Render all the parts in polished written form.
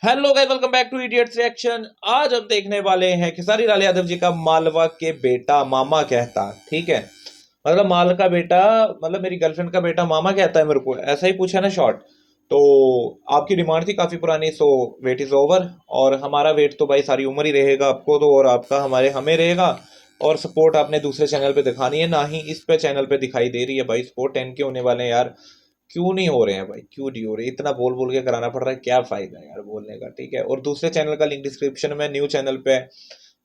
Hello guys, welcome back to idiots reaction. आज हम देखने वाले हैं खेसारी लाल यादव जी का मालवा के बेटा मामा कहता। ठीक है, मतलब माल का बेटा, मतलब मेरी गर्लफ्रेंड का बेटा मामा कहता है मेरे को, ऐसा ही पूछा ना शॉर्ट। तो आपकी डिमांड थी काफी पुरानी, सो वेट इज ओवर। और हमारा वेट तो भाई सारी उम्र ही रहेगा आपको तो, और आपका हमारे हमें रहेगा। और सपोर्ट आपने दूसरे चैनल पे दिखानी है, ना ही इस पे चैनल पे दिखाई दे रही है भाई। सपोर्ट 10 के होने वाले हैं यार, क्यों नहीं हो रहे हैं भाई, क्यों नहीं हो रहे? इतना बोल बोल के कराना पड़ रहा है, क्या फायदा है यार बोलने का। ठीक है, और दूसरे चैनल का लिंक डिस्क्रिप्शन में, न्यू चैनल पे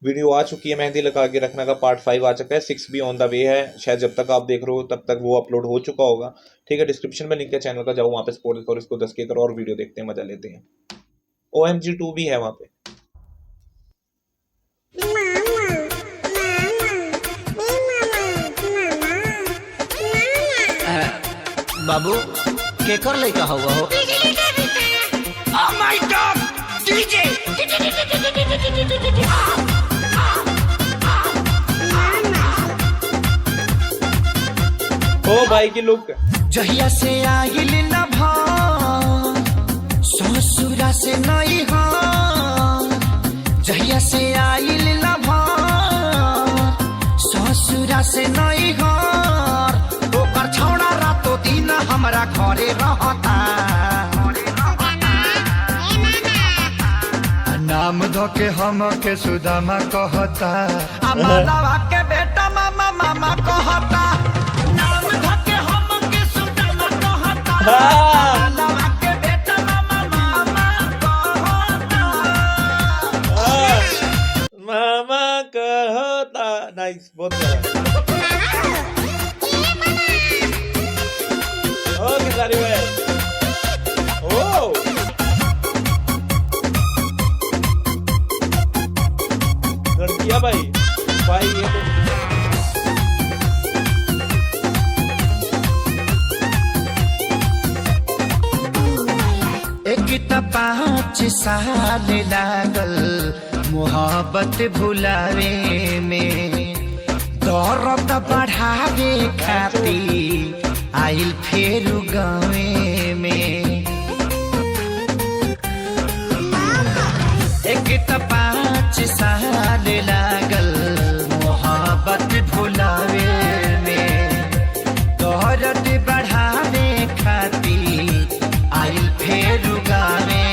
वीडियो आ चुकी है, मेहंदी लगा के रखना का पार्ट 5 आ चुका है, 6 भी ऑन द वे है। शायद जब तक आप देख रहे हो तब तक वो अपलोड हो चुका होगा। ठीक है, डिस्क्रिप्शन में लिंक है चैनल का, जाओ वहाँ पे सपोर्ट करो इसको, 10 के करो और वीडियो देखते हैं, मजा लेते हैं। OMG2 भी है वहाँ पे। बाबू केकर लइका हुआ हो? Oh my God! DJ! ओ भाई की लुक, जहिया से आइल न भान ससुरा से नहीं हाँ, जहिया से आइल न भान ससुरा से नहीं हाँ, ओकर छौड़ा रातो दिन हमरा घरे रहता। नाम धो के हम के सुदामा कहता, मालवा के बेटा मामा मामा कहता। नाम धो के हम के सुदामा कहता, मालवा के बेटा मामा मामा कहता। मामा कहता। नाइस, बहुत प्यारा। ओ खेसारी भाई, ओ लड़किया भाई, भाई ये तो एक त 5 साल लागल मोहब्बत भुलावे में, दर्द बढ़ावे खातिर आइल फेर गावे में। एक त 5 साल लागल मोहब्बत भुलावे में, दर्द बढ़ावे खातिर आइल फेर गावे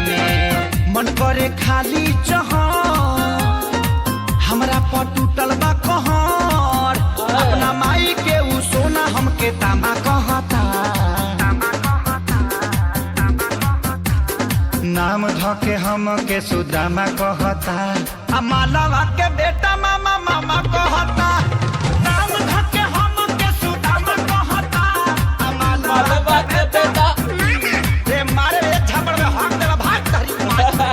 में। मन करे खाली जहाँ हमरा पर टूटल बा कहर, अपना माई के उ सोना हमके तामा कहता। नाम धके हम के सुदामा कहता, आ मालवा के बेटा मामा मामा कहता। नाम धके हम के सुदामा कहता, आ मालवा के बेटा रे मारे रे झपड़ में हाथ देला भाग धरी। मार मार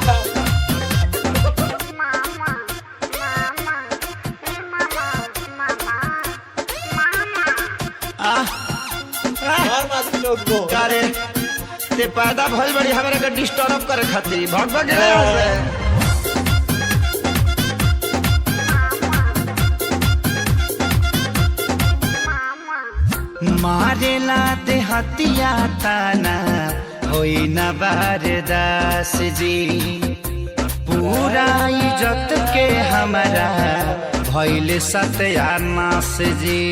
के उसको। अरे ते पैदा भइल बड़ी हमरा के डिस्टर्ब करे खातिर भग भग गेले से। मारेला ते हतिया ताना होई न बारदास जी, पूरा इज्जत के हमरा भइल सत्यानाश जी।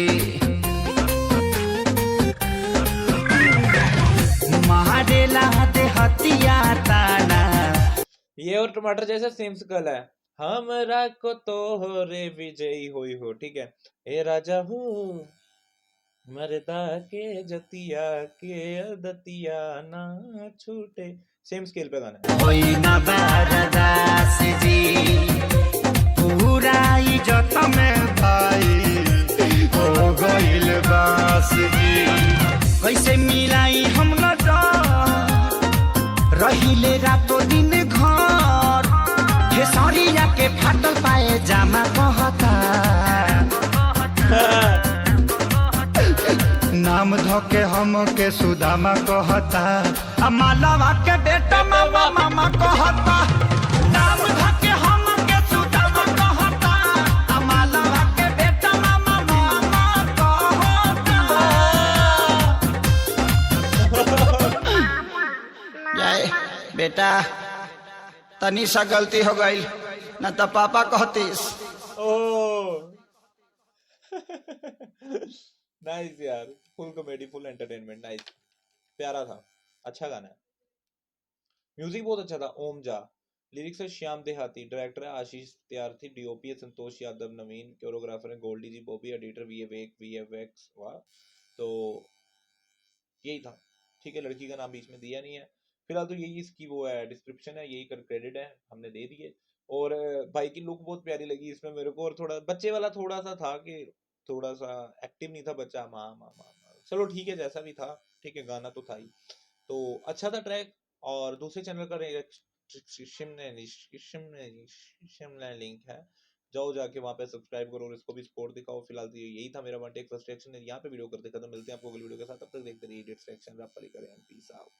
मारेला ते हतिया ताना। ये और टमाटर जैसा सेम स्कल है। हमरा को तो हो रे विजयी होई हो। ठीक है, ए राजा हूँ मरदा के जतिया के दतिया ना छूटे, सेम स्केल पे गाना है। होई न बारदास जी, पूरा इज्जत में भाई हो गइल बास जी। कैसे मिलाई हम न रहिले रातो दिन घर, खेसारिया के फाटल पाए जामा कहता। नाम धोके हम के सुदामा कहता, आ मालवा के बेटा मामा मामा कहता। नाम धोके हम के सुदामा कहता, आ मालवा के बेटा मामा मामा कहता। बेटा तनी सा गलती हो गई न तो पापा कहतीस। ओ नाइस यार, full comedy, full entertainment, nice, प्यारा था, अच्छा गाना है। म्यूजिक बहुत अच्छा था। ओम जा, लिरिक्स है श्याम देहाती, डायरेक्टर है आशीष त्यार्थी, डीओपी है संतोष यादव नवीन, कोरियोग्राफर है गोल्डी जी बॉबी, एडिटर वीएफएक्स। वाह, तो यही था, ठीक है। लड़की का नाम बीच में दिया नहीं है फिलहाल, तो यही इसकी वो है, डिस्क्रिप्शन है, यही कर क्रेडिट है, हमने दे दिए। और भाई की लुक बहुत प्यारी लगी इसमें मेरे को, और थोड़ा बच्चे वाला थोड़ा सा था कि थोड़ा सा एक्टिव नहीं था बच्चा, माँ माँ माँ माँ। चलो ठीक है, जैसा भी था ठीक है, गाना तो था ही, तो अच्छा था ट्रैक। और दूसरे चैनल का शिमला लिंक है, जाओ जाके वहां पे सब्सक्राइब करो और इसको भी सपोर्ट दिखाओ। फिलहाल तो यही था मेरा वन टेक फर्स्ट रिएक्शन, यहाँ पे वीडियो करते खत्म, मिलते हैं आपको अगली वीडियो के साथ, तब तक देखते रहिए इडियट्स रिएक्शन, रैप वाली करें, पीस आउट।